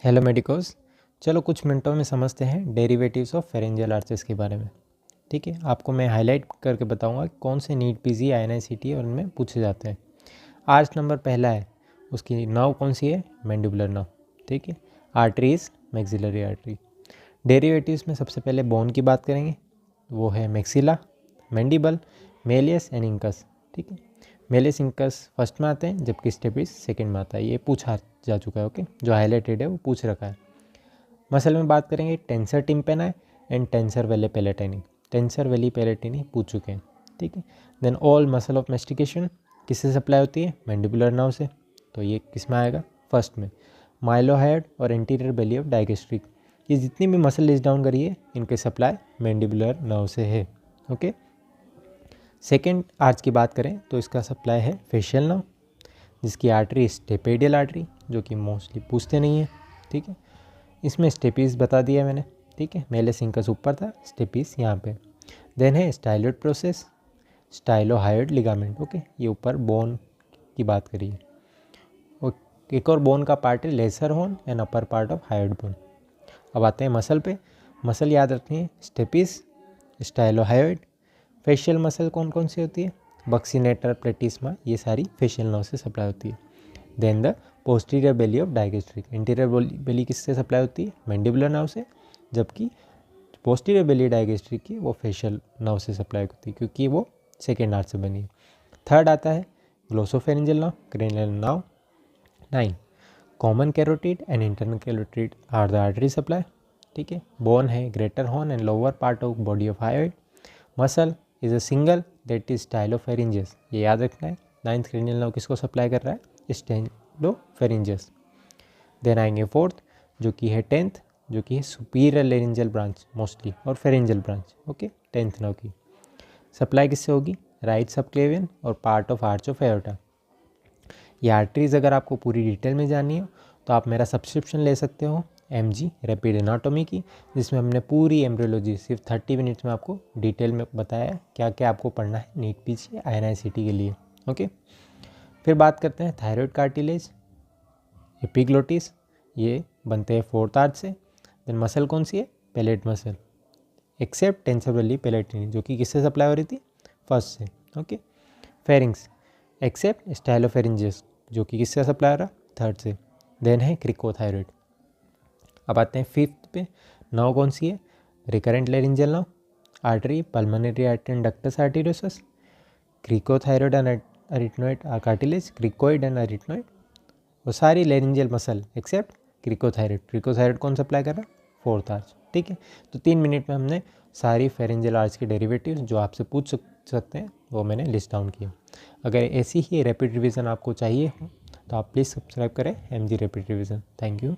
Hello medicos. चलो कुछ मिनटों में समझते हैं डेरिवेटिव्स ऑफ फेरेंजियल आर्चेस के बारे में। ठीक है, आपको मैं हाईलाइट करके बताऊंगा कि कौन से नीट पीजी INICET और उनमें पूछे जाते हैं। आर्च नंबर पहला है, उसकी नर्व कौन सी है? Mandibular nerve. ठीक है, आर्टरीज मैक्सिलरी आर्टरी। डेरिवेटिव्स में सबसे पहले बोन की बात करेंगे, वो है maxilla, mandible, Méliès and incus. ठीक है, मेलियस इंकस फर्स्ट में आते हैं जबकि स्टेपिस सेकंड में आता है। ये पूछा जा चुका है, ओके, जो हाईलाइटेड है वो पूछ रखा है। मसल में बात करेंगे टेंसर टिम्पेनाई एंड टेंसर वेले पेलेटिनी। टेंसर वेली पेलेटिनी पूछ चुके हैं। ठीक है, then all muscle of mastication किससे सप्लाई होती है? मैंडिबुलर नर्व से। तो ये किस में आएगा? फर्स्ट में। माइलोहाइड और एंटीरियर बेली ऑफ डाइगेस्ट्रिक, ये जितनी भी मसल लिस्ट डाउन करी है इनके सप्लाई मैंडिबुलर नर्व से है। ओके, सेकेंड आर्च की बात करें तो इसका सप्लाई है फेशियल नर्व, जिसकी आर्टरी स्टेपेडियल आर्टरी, जो कि मोस्टली पूछते नहीं है। ठीक है, इसमें स्टेपीस बता दिया मैंने। ठीक है, मेलियस इंकस ऊपर था, स्टेपीस यहाँ पे। देन है स्टाइलोइड प्रोसेस, स्टाइलोहायोइड लिगामेंट। ओके, ये ऊपर बोन की बात करिए। और एक और बोन का पार्ट है लेसर होन and upper part of hyoid bone. अब आते हैं मसल पे। मसल याद रखनी है स्टेपीस, स्टाइलोहायोइड। फेशियल मसल कौन कौन सी होती है? बक्सीनेटर, प्लेटिस्मा, ये सारी फेशियल नर्व से सप्लाई होती है। Then the posterior belly of digastric. Interior belly किससे सप्लाई होती है? मैंडिबुलर नर्व से, जबकि पोस्टीरियर बेली डाइगेस्ट्रिक की वो फेशियल नर्व से सप्लाई होती है, क्योंकि वो सेकेंड आर्च से बनी है। थर्ड आता है glossopharyngeal nerve, cranial nerve. 9 common carotid and internal carotid are the artery supply. ठीक है, बोन है greater horn and lower part of body of hyoid. Muscle is a single that is stylopharyngeus, ये याद रखना है। 9th cranial nerve किसको supply कर रहा है? स्टाइलोफेरेंजियस। देन आएंगे फोर्थ, जो कि है 10th, जो कि है सुपीरियर लेरेंजियल ब्रांच मोस्टली और pharyngeal branch. Okay, 10th nerve की सप्लाई किससे होगी? राइट सबक्लेवियन और part of arch of aorta. ये आर्टरीज अगर आपको पूरी डिटेल में जाननी हो तो आप मेरा सब्सक्रिप्शन ले सकते हो MG रैपिड एनाटॉमी की, जिसमें हमने पूरी एम्ब्रियोलॉजी सिर्फ 30 मिनट्स में आपको डिटेल में बताया क्या क्या आपको पढ़ना है नीट पीजी INICET के लिए। ओके, फिर बात करते हैं थायराइड कार्टिलेज, एपिग्लोटिस, ये बनते हैं फोर्थ आर्च से। देन मसल कौन सी है? पेलेट मसल, एक्सेप्ट टेंसर वेली पेलेटिनी, जो कि किससे सप्लाई हो रही थी? फर्स्ट से। ओके, फेरिंग्स एक्सेप्ट स्टाइलोफेरेंजियस, जो कि किससे सप्लाई हो रहा? थर्ड से। देन है क्रिकोथायरॉइड। अब आते हैं फिफ्थ पे, नर्व कौन सी है? Recurrent laryngeal nerve, artery pulmonary artery and ductus arteriosus, cricothyroid and arytenoid cartilage, cricoid and arytenoid, वो सारी laryngeal muscle except cricothyroid. Cricothyroid कौन सप्लाई कर रहा है? Fourth arch. ठीक है, तो 3 मिनट में हमने सारी फेरेंजियल आर्च के डेरिवेटिव्स जो आपसे पूछ सकते हैं वो मैंने लिस्ट डाउन किया। अगर ऐसी ही रैपिड रिवीजन आपको चाहिए हो तो आप प्लीज़ सब्सक्राइब करें MG rapid revision. Thank you.